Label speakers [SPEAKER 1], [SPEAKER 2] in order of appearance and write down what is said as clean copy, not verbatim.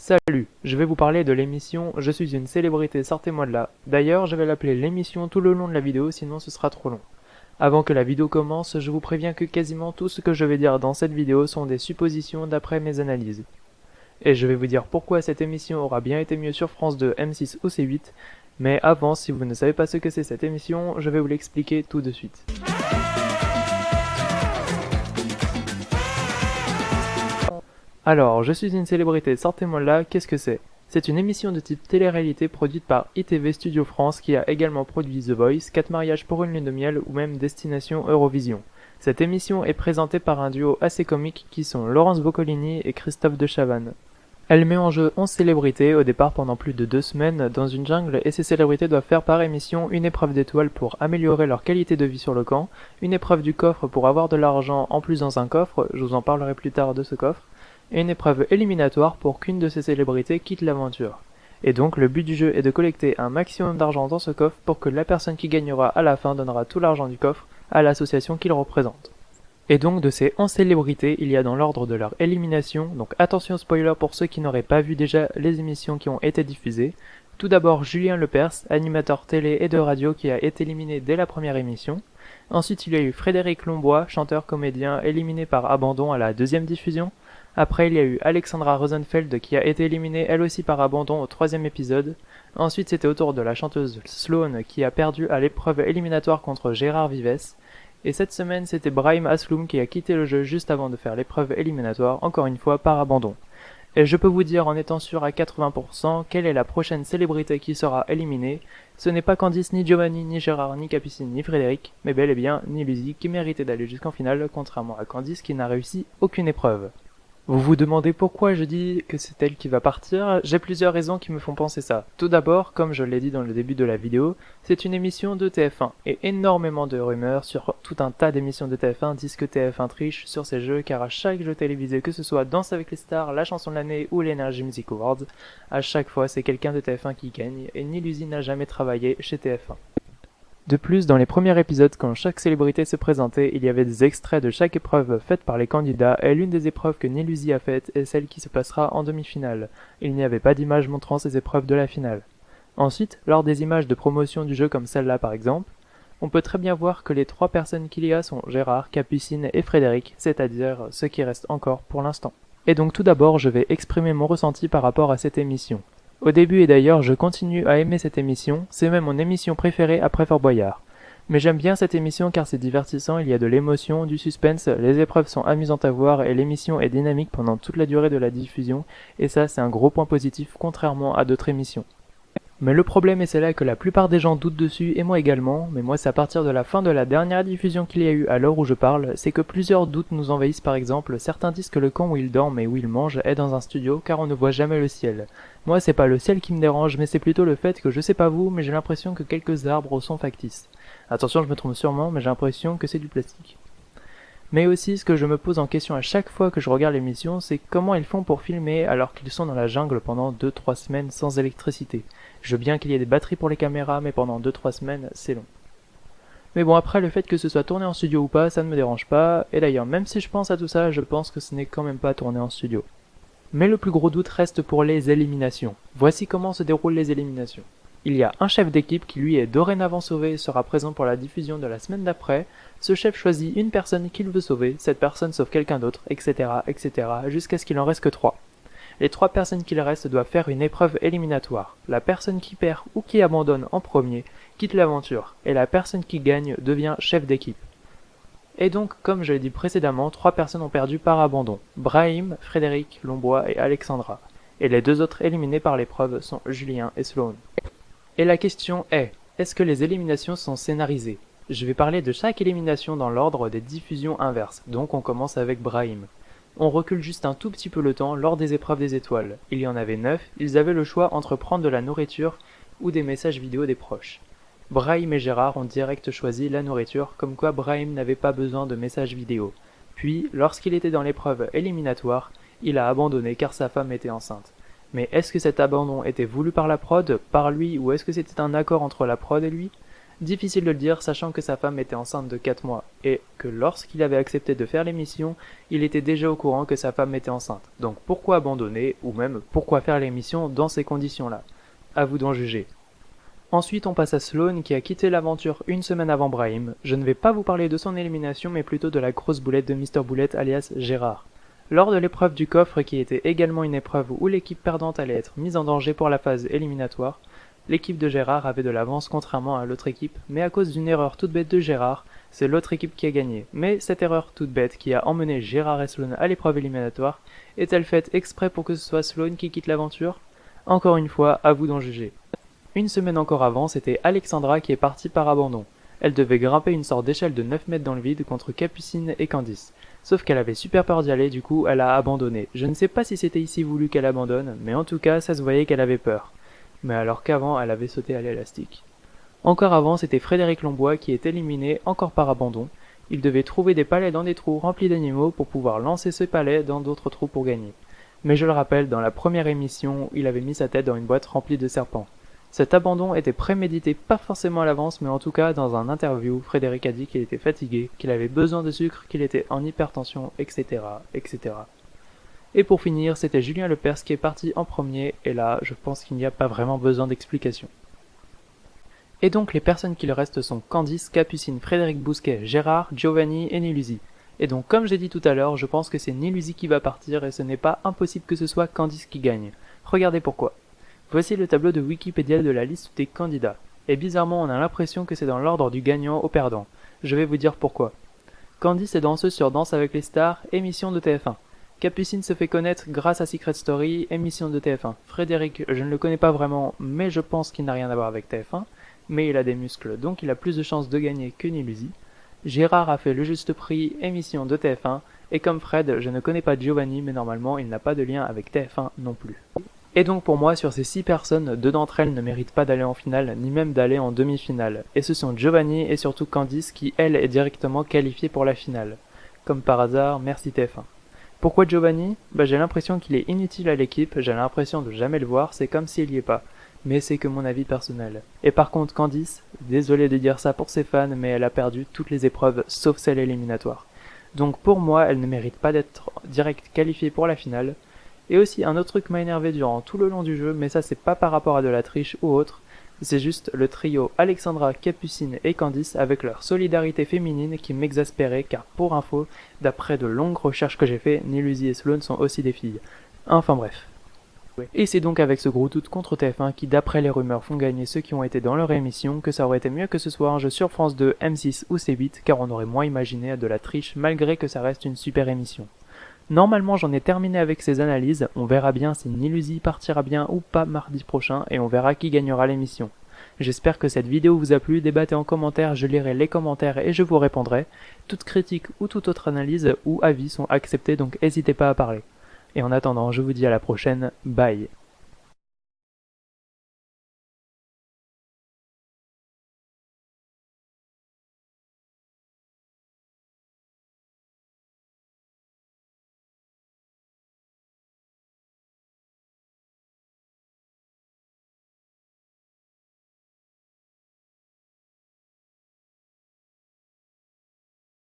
[SPEAKER 1] Salut, je vais vous parler de l'émission Je suis une célébrité, sortez-moi de là. D'ailleurs, je vais l'appeler l'émission tout le long de la vidéo, sinon ce sera trop long. Avant que la vidéo commence, je vous préviens que quasiment tout ce que je vais dire dans cette vidéo sont des suppositions d'après mes analyses. Et je vais vous dire pourquoi cette émission aura bien été mieux sur France 2, M6 ou C8, mais avant, si vous ne savez pas ce que c'est cette émission, je vais vous l'expliquer tout de suite. Alors, Je suis une célébrité, sortez-moi de là, qu'est-ce que c'est? C'est une émission de type télé-réalité produite par ITV Studio France qui a également produit The Voice, 4 mariages pour une lune de miel ou même Destination Eurovision. Cette émission est présentée par un duo assez comique qui sont Laurence Boccolini et Christophe de Chavannes. Elle met en jeu 11 célébrités au départ pendant plus de 2 semaines dans une jungle et ces célébrités doivent faire par émission une épreuve d'étoiles pour améliorer leur qualité de vie sur le camp, une épreuve du coffre pour avoir de l'argent en plus dans un coffre, je vous en parlerai plus tard de ce coffre, et une épreuve éliminatoire pour qu'une de ces célébrités quitte l'aventure. Et donc le but du jeu est de collecter un maximum d'argent dans ce coffre pour que la personne qui gagnera à la fin donnera tout l'argent du coffre à l'association qu'il représente. Et donc de ces 11 célébrités, il y a dans l'ordre de leur élimination, donc attention spoiler pour ceux qui n'auraient pas vu déjà les émissions qui ont été diffusées. Tout d'abord Julien Lepers, animateur télé et de radio qui a été éliminé dès la première émission. Ensuite il y a eu Frédéric Lombois, chanteur-comédien éliminé par abandon à la deuxième diffusion. Après, il y a eu Alexandra Rosenfeld qui a été éliminée elle aussi par abandon au 3e épisode. Ensuite, c'était au tour de la chanteuse Sloane qui a perdu à l'épreuve éliminatoire contre Gérard Vives. Et cette semaine, c'était Brahim Asloum qui a quitté le jeu juste avant de faire l'épreuve éliminatoire, encore une fois par abandon. Et je peux vous dire en étant sûr à 80% quelle est la prochaine célébrité qui sera éliminée. Ce n'est pas Candice, ni Giovanni, ni Gérard, ni Capucine, ni Frédéric, mais bel et bien Nilusi qui méritait d'aller jusqu'en finale, contrairement à Candice qui n'a réussi aucune épreuve. Vous vous demandez pourquoi je dis que c'est elle qui va partir? J'ai plusieurs raisons qui me font penser ça. Tout d'abord, comme je l'ai dit dans le début de la vidéo, c'est une émission de TF1, et énormément de rumeurs sur tout un tas d'émissions de TF1 disent que TF1 triche sur ces jeux, car à chaque jeu télévisé, que ce soit Danse avec les stars, la chanson de l'année ou l'Energy Music Awards, à chaque fois c'est quelqu'un de TF1 qui gagne, et Nilusi n'a jamais travaillé chez TF1. De plus, dans les premiers épisodes, quand chaque célébrité se présentait, il y avait des extraits de chaque épreuve faite par les candidats, et l'une des épreuves que Nilusi a faites est celle qui se passera en demi-finale. Il n'y avait pas d'image montrant ces épreuves de la finale. Ensuite, lors des images de promotion du jeu comme celle-là par exemple, on peut très bien voir que les 3 personnes qu'il y a sont Gérard, Capucine et Frédéric, c'est-à-dire ceux qui restent encore pour l'instant. Et donc tout d'abord, je vais exprimer mon ressenti par rapport à cette émission. Au début et d'ailleurs, je continue à aimer cette émission, c'est même mon émission préférée après Fort Boyard. Mais j'aime bien cette émission car c'est divertissant, il y a de l'émotion, du suspense, les épreuves sont amusantes à voir et l'émission est dynamique pendant toute la durée de la diffusion, et ça c'est un gros point positif contrairement à d'autres émissions. Mais le problème, et c'est là que la plupart des gens doutent dessus, et moi également, mais moi c'est à partir de la fin de la dernière diffusion qu'il y a eu à l'heure où je parle, c'est que plusieurs doutes nous envahissent. Par exemple, certains disent que le camp où ils dorment et où ils mangent est dans un studio car on ne voit jamais le ciel. Moi c'est pas le ciel qui me dérange, mais c'est plutôt le fait que je sais pas vous, mais j'ai l'impression que quelques arbres sont factices. Attention, je me trompe sûrement, mais j'ai l'impression que c'est du plastique. Mais aussi, ce que je me pose en question à chaque fois que je regarde l'émission, c'est comment ils font pour filmer alors qu'ils sont dans la jungle pendant 2-3 semaines sans électricité. Je veux bien qu'il y ait des batteries pour les caméras, mais pendant 2-3 semaines, c'est long. Mais bon, après, le fait que ce soit tourné en studio ou pas, ça ne me dérange pas, et d'ailleurs, même si je pense à tout ça, je pense que ce n'est quand même pas tourné en studio. Mais le plus gros doute reste pour les éliminations. Voici comment se déroulent les éliminations. Il y a un chef d'équipe qui lui est dorénavant sauvé et sera présent pour la diffusion de la semaine d'après. Ce chef choisit une personne qu'il veut sauver, cette personne sauve quelqu'un d'autre, etc., etc., jusqu'à ce qu'il en reste que 3. Les 3 personnes qu'il reste doivent faire une épreuve éliminatoire. La personne qui perd ou qui abandonne en premier quitte l'aventure, et la personne qui gagne devient chef d'équipe. Et donc, comme je l'ai dit précédemment, 3 personnes ont perdu par abandon. Brahim, Frédéric, Lombois et Alexandra. Et les 2 autres éliminés par l'épreuve sont Julien et Sloane. Et la question est-ce que les éliminations sont scénarisées? Je vais parler de chaque élimination dans l'ordre des diffusions inverses, donc on commence avec Brahim. On recule juste un tout petit peu le temps lors des épreuves des étoiles. Il y en avait 9, ils avaient le choix entre prendre de la nourriture ou des messages vidéo des proches. Brahim et Gérard ont direct choisi la nourriture, comme quoi Brahim n'avait pas besoin de messages vidéo. Puis, lorsqu'il était dans l'épreuve éliminatoire, il a abandonné car sa femme était enceinte. Mais est-ce que cet abandon était voulu par la prod, par lui, ou est-ce que c'était un accord entre la prod et lui? Difficile de le dire sachant que sa femme était enceinte de 4 mois, et que lorsqu'il avait accepté de faire l'émission, il était déjà au courant que sa femme était enceinte. Donc pourquoi abandonner, ou même pourquoi faire l'émission dans ces conditions-là? À vous d'en juger. Ensuite on passe à Sloane qui a quitté l'aventure une semaine avant Brahim. Je ne vais pas vous parler de son élimination mais plutôt de la grosse boulette de Mr. Boulette alias Gérard. Lors de l'épreuve du coffre qui était également une épreuve où l'équipe perdante allait être mise en danger pour la phase éliminatoire, l'équipe de Gérard avait de l'avance contrairement à l'autre équipe, mais à cause d'une erreur toute bête de Gérard, c'est l'autre équipe qui a gagné. Mais cette erreur toute bête qui a emmené Gérard et Sloane à l'épreuve éliminatoire, est-elle faite exprès pour que ce soit Sloane qui quitte l'aventure? Encore une fois, à vous d'en juger. Une semaine encore avant, c'était Alexandra qui est partie par abandon. Elle devait grimper une sorte d'échelle de 9 mètres dans le vide contre Capucine et Candice. Sauf qu'elle avait super peur d'y aller, du coup elle a abandonné. Je ne sais pas si c'était ici voulu qu'elle abandonne, mais en tout cas ça se voyait qu'elle avait peur. Mais alors qu'avant elle avait sauté à l'élastique. Encore avant, c'était Frédéric Lombois qui est éliminé encore par abandon. Il devait trouver des palets dans des trous remplis d'animaux pour pouvoir lancer ce palais dans d'autres trous pour gagner. Mais je le rappelle, dans la première émission, il avait mis sa tête dans une boîte remplie de serpents. Cet abandon était prémédité, pas forcément à l'avance, mais en tout cas dans un interview, Frédéric a dit qu'il était fatigué, qu'il avait besoin de sucre, qu'il était en hypertension, etc., etc. Et pour finir, c'était Julien Lepers qui est parti en premier, et là, je pense qu'il n'y a pas vraiment besoin d'explication. Et donc les personnes qui le restent sont Candice, Capucine, Frédéric Bousquet, Gérard, Giovanni et Nilusi. Et donc comme j'ai dit tout à l'heure, je pense que c'est Nilusi qui va partir et ce n'est pas impossible que ce soit Candice qui gagne. Regardez pourquoi. Voici le tableau de Wikipédia de la liste des candidats. Et bizarrement, on a l'impression que c'est dans l'ordre du gagnant au perdant. Je vais vous dire pourquoi. Candice est danseuse sur Danse avec les stars, émission de TF1. Capucine se fait connaître grâce à Secret Story, émission de TF1. Frédéric, je ne le connais pas vraiment, mais je pense qu'il n'a rien à voir avec TF1. Mais il a des muscles, donc il a plus de chances de gagner que Nilusi. Gérard a fait Le Juste Prix, émission de TF1. Et comme Fred, je ne connais pas Giovanni, mais normalement il n'a pas de lien avec TF1 non plus. Et donc pour moi, sur ces 6 personnes, 2 d'entre elles ne méritent pas d'aller en finale, ni même d'aller en demi-finale. Et ce sont Giovanni et surtout Candice qui, elle, est directement qualifiée pour la finale. Comme par hasard, merci TF1. Pourquoi Giovanni? J'ai l'impression qu'il est inutile à l'équipe, j'ai l'impression de jamais le voir, c'est comme s'il y est pas. Mais c'est que mon avis personnel. Et par contre Candice, désolé de dire ça pour ses fans, mais elle a perdu toutes les épreuves sauf celle éliminatoire. Donc pour moi, elle ne mérite pas d'être direct qualifiée pour la finale. Et aussi, un autre truc m'a énervé durant tout le long du jeu, mais ça c'est pas par rapport à de la triche ou autre, c'est juste le trio Alexandra, Capucine et Candice avec leur solidarité féminine qui m'exaspérait car pour info, d'après de longues recherches que j'ai fait, Nilusi et Sloane sont aussi des filles. Enfin bref. Et c'est donc avec ce gros doute contre TF1 qui d'après les rumeurs font gagner ceux qui ont été dans leur émission que ça aurait été mieux que ce soit un jeu sur France 2, M6 ou C8 car on aurait moins imaginé de la triche malgré que ça reste une super émission. Normalement j'en ai terminé avec ces analyses, on verra bien si Nilusi partira bien ou pas mardi prochain et on verra qui gagnera l'émission. J'espère que cette vidéo vous a plu, débattez en commentaire, je lirai les commentaires et je vous répondrai. Toute critique ou toute autre analyse ou avis sont acceptés donc n'hésitez pas à parler. Et en attendant, je vous dis à la prochaine, bye.